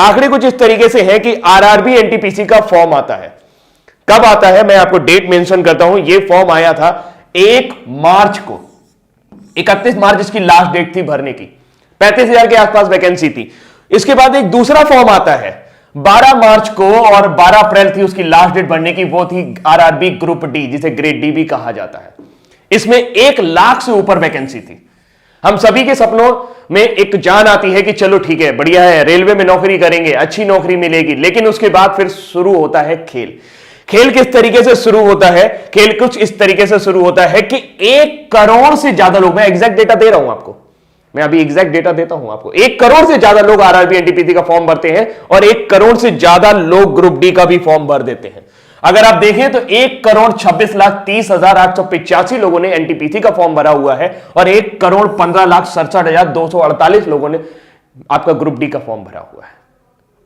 आंकड़े कुछ इस तरीके से है कि आरआरबी एनटीपीसी का फॉर्म आता है। कब आता है मैं आपको डेट मेंशन करता हूं। यह फॉर्म आया था 1 मार्च को, 31 मार्च इसकी लास्ट डेट थी भरने की। 35,000 के आसपास वैकेंसी थी। इसके बाद एक दूसरा फॉर्म आता है 12 मार्च को और 12 अप्रैल थी उसकी लास्ट डेट भरने की। वो थी आरआरबी ग्रुप डी, जिसे ग्रेड डी भी कहा जाता है। इसमें 1 लाख से ऊपर वैकेंसी थी। हम सभी के सपनों में एक जान आती है कि चलो ठीक है, बढ़िया है, रेलवे में नौकरी करेंगे, अच्छी नौकरी मिलेगी। लेकिन उसके बाद फिर शुरू होता है खेल। खेल किस तरीके से शुरू होता है? खेल कुछ इस तरीके से शुरू होता है कि 1 करोड़ से ज्यादा लोग, मैं एग्जैक्ट डेटा दे रहा हूं आपको, मैं अभी एग्जैक्ट डेटा देता हूं आपको, 1 करोड़ से ज्यादा लोग आरआरबी एनटीपीसी का फॉर्म भरते हैं और 1 करोड़ से ज्यादा लोग ग्रुप डी का भी फॉर्म भर देते हैं। अगर आप देखें तो 1,26,30,885 लोगों ने एनटीपीसी का फॉर्म भरा हुआ है और 1,15,67,248 लोगों ने आपका ग्रुप डी का फॉर्म भरा हुआ है।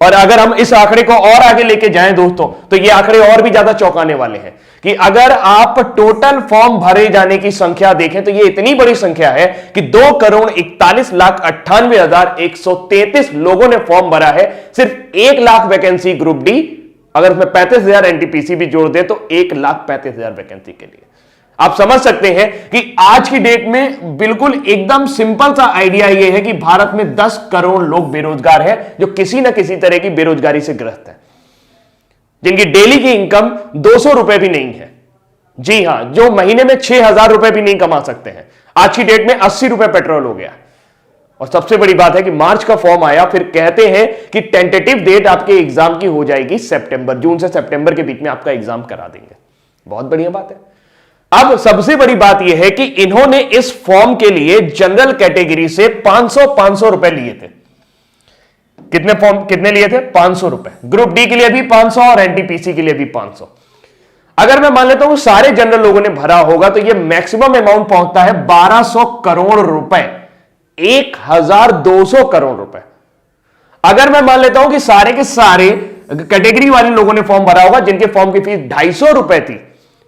और अगर हम इस आंकड़े को और आगे लेके जाएं दोस्तों, तो ये आंकड़े और भी ज्यादा चौंकाने वाले हैं कि अगर आप टोटल फॉर्म भरे जाने की संख्या देखें तो ये इतनी बड़ी संख्या है कि 2,41,98,133 लोगों ने फॉर्म भरा है। सिर्फ 1 लाख वैकेंसी ग्रुप डी, अगर उसमें 35,000 एनटीपीसी भी जोड़ दे तो 1,35,000 वैकेंसी के लिए। आप समझ सकते हैं कि आज की डेट में बिल्कुल एकदम सिंपल सा आइडिया यह है कि भारत में 10 करोड़ लोग बेरोजगार हैं, जो किसी ना किसी तरह की बेरोजगारी से ग्रस्त है, जिनकी डेली की इनकम 200 रुपए भी नहीं है। जी हां, जो महीने में 6,000 रुपए भी नहीं कमा सकते हैं। आज की डेट में 80 रुपए पेट्रोल हो गया। और सबसे बड़ी बात है कि मार्च का फॉर्म आया, फिर कहते हैं कि टेंटेटिव डेट आपके एग्जाम की हो जाएगी सितंबर, जून से सितंबर के बीच में आपका एग्जाम करा देंगे। बहुत बढ़िया बात है। अब सबसे बड़ी बात यह है कि इन्होंने इस फॉर्म के लिए जनरल कैटेगरी से 500 रुपए लिए थे। कितने लिए थे? 500 रुपए। ग्रुप डी के लिए भी 500 और एनटीपीसी के लिए भी 500। अगर मैं मान लेता हूं सारे जनरल लोगों ने भरा होगा तो यह मैक्सिमम अमाउंट पहुंचता है 1200 करोड़ रुपए, 1,200 करोड़ रुपए। अगर मैं मान लेता हूं कि सारे के सारे कैटेगरी वाले लोगों ने फॉर्म भरा होगा जिनके फॉर्म की फीस 250 रुपए थी,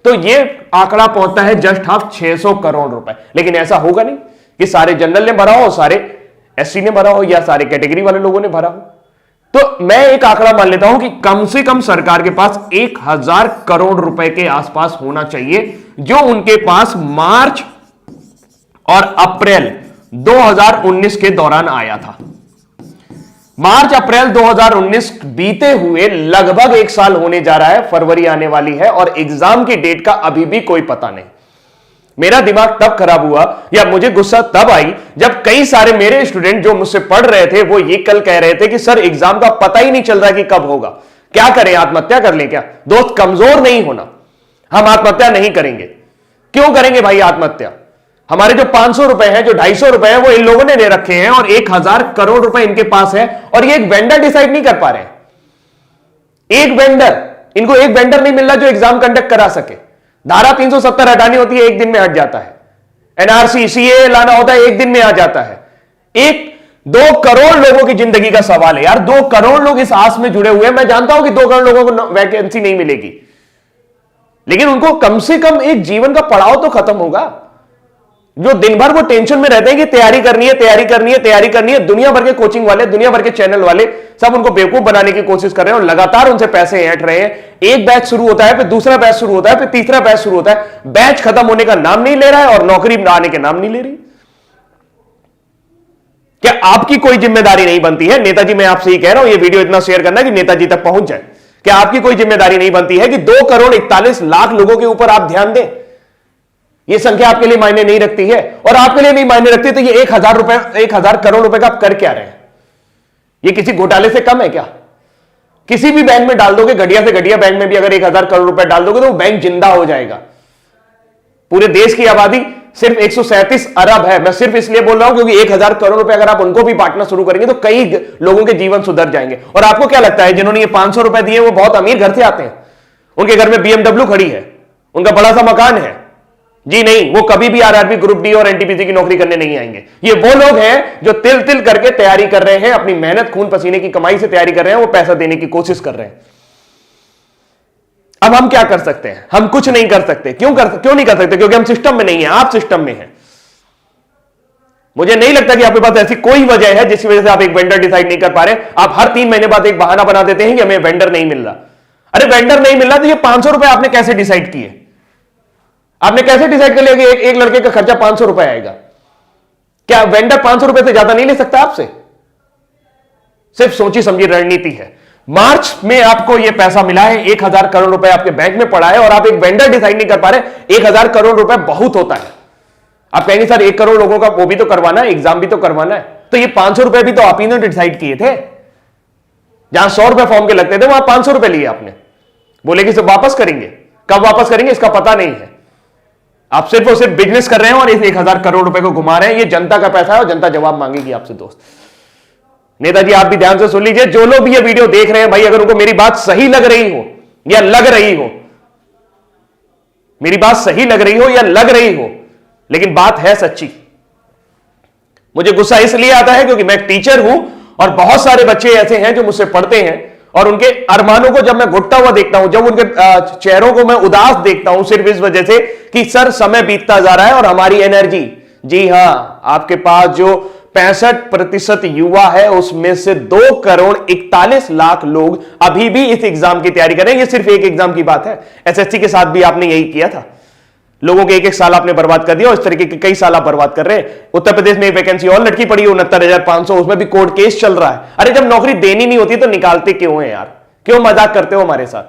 तो यह आंकड़ा पहुंचता है जस्ट हाफ 600 करोड़ रुपए। लेकिन ऐसा होगा नहीं कि सारे जनरल ने भरा हो, सारे एससी ने भरा हो या सारे कैटेगरी वाले लोगों ने भरा हो। तो मैं एक आंकड़ा मान लेता हूं कि कम से कम सरकार के पास 1,000 करोड़ रुपए के आसपास होना चाहिए, जो उनके पास मार्च और अप्रैल 2019 के दौरान आया था। मार्च अप्रैल 2019 बीते हुए लगभग 1 साल होने जा रहा है, फरवरी आने वाली है और एग्जाम की डेट का अभी भी कोई पता नहीं। मेरा दिमाग तब खराब हुआ या मुझे गुस्सा तब आई जब कई सारे मेरे स्टूडेंट जो मुझसे पढ़ रहे थे वो ये कल कह रहे थे कि सर एग्जाम का पता ही नहीं चल रहा कि कब होगा, क्या करें, आत्महत्या कर लें क्या? दोस्त, कमजोर नहीं होना, हम आत्महत्या नहीं करेंगे। क्यों करेंगे भाई आत्महत्या? हमारे जो 500 रुपए हैं, जो 250 रुपए हैं, वो इन लोगों ने दे रखे हैं और 1,000 करोड़ रुपए इनके पास है और ये एक वेंडर डिसाइड नहीं कर पा रहे हैं। इनको एक वेंडर नहीं मिल रहा जो एग्जाम कंडक्ट करा सके। धारा 370 हटानी होती है, 1 दिन में हट जाता है। एनआरसी सीए लाना होता है, 1 दिन में आ जाता है। 2 करोड़ लोगों की जिंदगी का सवाल है यार। 2 करोड़ लोग इस आस में जुड़े हुए हैं। मैं जानता हूं कि 2 करोड़ लोगों को वैकेंसी नहीं मिलेगी, लेकिन उनको कम से कम एक जीवन का पड़ाव तो खत्म होगा। जो दिन भर वो टेंशन में रहते हैं कि तैयारी करनी है, तैयारी करनी है, तैयारी करनी है। दुनिया भर के कोचिंग वाले, दुनिया भर के चैनल वाले सब उनको बेवकूफ बनाने की कोशिश कर रहे हैं और लगातार उनसे पैसे ऐंठ रहे हैं। एक बैच शुरू होता है, फिर दूसरा बैच शुरू होता है, फिर तीसरा बैच शुरू होता है। बैच खत्म होने का नाम नहीं ले रहा है और नौकरी आने के नाम नहीं ले रही। क्या आपकी कोई जिम्मेदारी नहीं बनती है? नेताजी, मैं आपसे ही कह रहा हूं, ये वीडियो इतना शेयर करना कि नेताजी तक पहुंच जाए। क्या आपकी कोई जिम्मेदारी नहीं बनती है कि 2 करोड़ 41 लाख लोगों के ऊपर आप ध्यान दें? यह संख्या आपके लिए मायने नहीं रखती है और आपके लिए नहीं मायने रखती तो ये 1,000 करोड़ रुपए का आप कर क्या रहे हैं? ये किसी घोटाले से कम है क्या? किसी भी बैंक में डाल दोगे, घटिया से घटिया बैंक में भी अगर 1,000 करोड़ रुपए डाल दोगे तो वो बैंक जिंदा हो जाएगा। पूरे देश की आबादी सिर्फ 137 अरब है। मैं सिर्फ इसलिए बोल रहा हूं क्योंकि 1,000 करोड़ रुपए अगर आप उनको भी बांटना शुरू करेंगे तो कई लोगों के जीवन सुधर जाएंगे। और आपको क्या लगता है जिन्होंने ये 500 रुपए दिए वो बहुत अमीर घर से आते हैं? उनके घर में BMW खड़ी है, उनका बड़ा सा मकान है? जी नहीं, वो कभी भी आरआरबी ग्रुप डी और एनटीपीसी की नौकरी करने नहीं आएंगे। ये वो लोग हैं जो तिल तिल करके तैयारी कर रहे हैं, अपनी मेहनत खून पसीने की कमाई से तैयारी कर रहे हैं, वो पैसा देने की कोशिश कर रहे हैं। अब हम क्या कर सकते हैं? हम कुछ नहीं कर सकते। क्यों नहीं कर सकते? क्योंकि हम सिस्टम में नहीं है, आप सिस्टम में हैं। मुझे नहीं लगता कि आपके पास ऐसी कोई वजह है जिसकी वजह से आप एक वेंडर डिसाइड नहीं कर पा रहे। आप हर 3 महीने बाद एक बहाना बना देते हैं कि हमें वेंडर नहीं मिल रहा। अरे वेंडर नहीं मिल रहा तो ये 500 रुपए आपने कैसे डिसाइड किए? आपने कैसे डिसाइड कर लिया कि एक लड़के का खर्चा 500 रुपए आएगा? क्या वेंडर 500 रुपए से ज्यादा नहीं ले सकता आपसे? सिर्फ सोची समझी रणनीति है। मार्च में आपको यह पैसा मिला है, 1000 करोड़ रुपए आपके बैंक में पड़ा है और आप एक वेंडर डिसाइड नहीं कर पा रहे। 1000 करोड़ रुपए बहुत होता है। आप कहेंगे सर 1 करोड़ लोगों का वो भी तो करवाना है, एग्जाम भी तो करवाना है। तो ये 500 रुपए भी तो आप ही ने डिसाइड किए थे। जहां 100 रुपए फॉर्म के लगते थे वहां 500 रुपए लिए आपने। बोले कि सब वापस करेंगे, कब वापस करेंगे इसका पता नहीं है। आप सिर्फ और सिर्फ बिजनेस कर रहे हैं और इस 1000 करोड़ रुपए को घुमा रहे हैं। ये जनता का पैसा है और जनता जवाब मांगेगी आपसे दोस्त। नेताजी आप भी ध्यान से सुन लीजिए, जो लोग भी ये वीडियो देख रहे हैं भाई, अगर उनको मेरी बात सही लग रही हो या लग रही हो, मेरी बात सही लग रही हो या लग रही हो, लेकिन बात है सच्ची। मुझे गुस्सा इसलिए आता है क्योंकि मैं एक टीचर हूं और बहुत सारे बच्चे ऐसे हैं जो मुझसे पढ़ते हैं और उनके अरमानों को जब मैं घुटता हुआ देखता हूं, जब उनके चेहरों को मैं उदास देखता हूं सिर्फ इस वजह से कि सर समय बीतता जा रहा है और हमारी एनर्जी, जी हां, आपके पास जो 65% युवा है उसमें से 2,41,00,000 लोग अभी भी इस एग्जाम की तैयारी कर रहे हैं। ये सिर्फ एक एग्जाम की बात है। एसएससी के साथ भी आपने यही किया था। लोगों के एक साल आपने बर्बाद कर दिया और इस तरीके के कई साल आप बर्बाद कर रहे हैं। उत्तर प्रदेश में एक वैकेंसी और लटकी पड़ी है 69,500, उसमें भी कोर्ट केस चल रहा है। अरे जब नौकरी देनी नहीं होती तो निकालते क्यों है यार? क्यों मजाक करते हो हमारे साथ?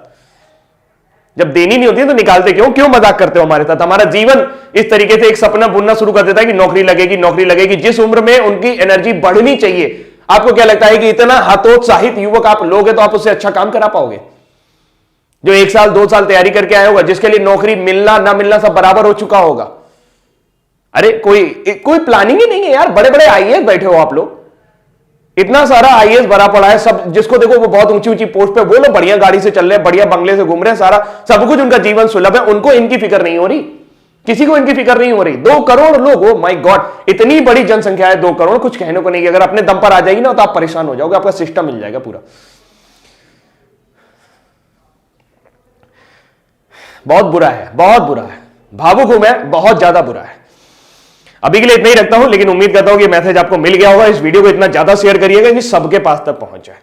जब देनी नहीं होती तो निकालते क्यों मजाक करते हो हमारे साथ? हमारा जीवन इस तरीके से एक सपना बुनना शुरू कर देता है कि नौकरी लगेगी, नौकरी लगेगी। जिस उम्र में उनकी एनर्जी बढ़नी चाहिए, आपको क्या लगता है कि इतना हतोत्साहित युवक आप लोग हैं तो आप उससे अच्छा काम करा पाओगे? जो 1 साल 2 साल तैयारी करके आया होगा, जिसके लिए नौकरी मिलना ना मिलना सब बराबर हो चुका होगा। अरे कोई प्लानिंग ही नहीं है यार। बड़े बड़े आईएएस बैठे हो आप लोग, इतना सारा आईएएस भरा पड़ा है, सब जिसको देखो वो बहुत ऊंची ऊंची पोस्ट पे, वो लोग बढ़िया गाड़ी से चल रहे हैं, बढ़िया बंगले से घूम रहे हैं, सारा सब कुछ उनका जीवन सुलभ है, उनको इनकी फिक्र नहीं हो रही। किसी को इनकी फिक्र नहीं हो रही। 2 करोड़ लोग, ओ माय गॉड, इतनी बड़ी जनसंख्या है 2 करोड़, कुछ कहने को नहीं। अगर अपने दम पर आ जाएगी ना तो आप परेशान हो जाओगे, आपका सिस्टम मिल जाएगा पूरा। बहुत बुरा है, बहुत बुरा है। भावुक हूं मैं, बहुत ज्यादा बुरा है। अभी के लिए इतना ही रखता हूं, लेकिन उम्मीद करता हूं कि मैसेज आपको मिल गया होगा। इस वीडियो को इतना ज्यादा शेयर करिएगा कि सबके पास तक पहुंच जाए,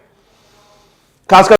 खासकर